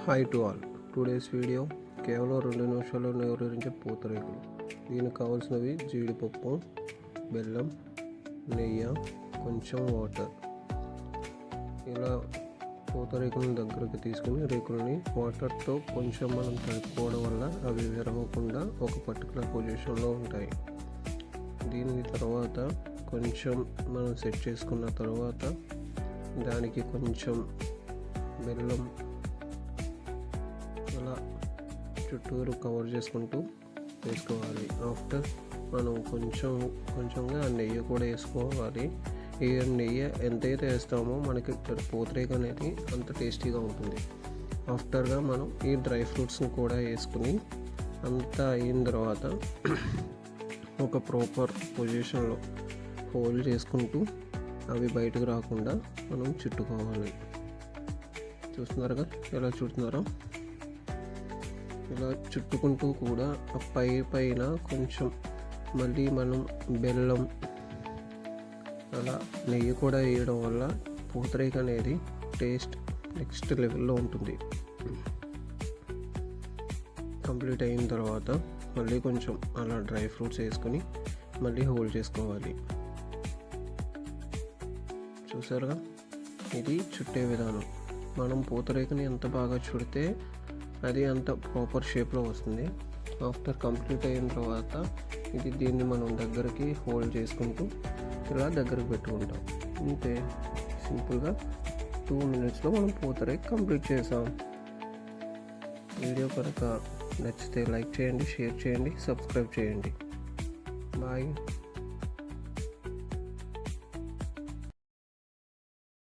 Hi to all. Today's video కేవలం 2 నిమిషాల్లో నూరించే పూతరేకులు. దీనికి కావాల్సినవి జీడిపప్పు, బెల్లం, నెయ్యి, కొంచెం వాటర్. ఇలా పూతరేకులను దగ్గరకు తీసుకుని రేకులని వాటర్తో కొంచెం మనం తడుపుకోవడం వల్ల అవి విరగకుండా ఒక పర్టికులర్ పొజిషన్లో ఉంటాయి. దీని తర్వాత కొంచెం మనం సెట్ చేసుకున్న తర్వాత దానికి కొంచెం బెల్లం అలా చుట్టూరు కవర్ చేసుకుంటూ వేసుకోవాలి. ఆఫ్టర్ మనం కొంచెంగా నెయ్యి కూడా వేసుకోవాలి. ఈ నెయ్యి ఎంతైతే వేస్తామో మనకి పూతరేకు అనేది అంత టేస్టీగా ఉంటుంది. ఆఫ్టర్గా మనం ఈ డ్రై ఫ్రూట్స్ని కూడా వేసుకుని అంతా అయిన తర్వాత ఒక ప్రాపర్ పొజిషన్లో హోల్డ్ చేసుకుంటూ అవి బయటకు రాకుండా మనం చుట్టుకోవాలి. చూస్తున్నారుగా ఎలా చుడుతున్నారో. ఇలా చుట్టుకుంటూ కూడా ఆ పైన కొంచెం మళ్ళీ మనం బెల్లం అలా నెయ్యి కూడా వేయడం వల్ల పూతరేకు అనేది టేస్ట్ నెక్స్ట్ లెవెల్లో ఉంటుంది. కంప్లీట్ అయిన తర్వాత మళ్ళీ కొంచెం అలా డ్రై ఫ్రూట్స్ వేసుకొని మళ్ళీ హోల్డ్ చేసుకోవాలి. చూసారుగా, ఇది చుట్టే విధానం. మనం పూతరేకుని ఎంత బాగా చుడితే అది అంత ప్రాపర్ షేప్లో వస్తుంది. ఆఫ్టర్ కంప్లీట్ అయిన తర్వాత దీన్ని మనం దగ్గరికి హోల్డ్ చేసుకుంటూ ఇలా దగ్గరకు పెట్టుకుంటాం. అంతే, సింపుల్గా 2 minutesలో మనం పూతరేకు కంప్లీట్ చేసాం. వీడియో కనుక నచ్చితే లైక్ చేయండి, షేర్ చేయండి, సబ్స్క్రైబ్ చేయండి. బాయ్.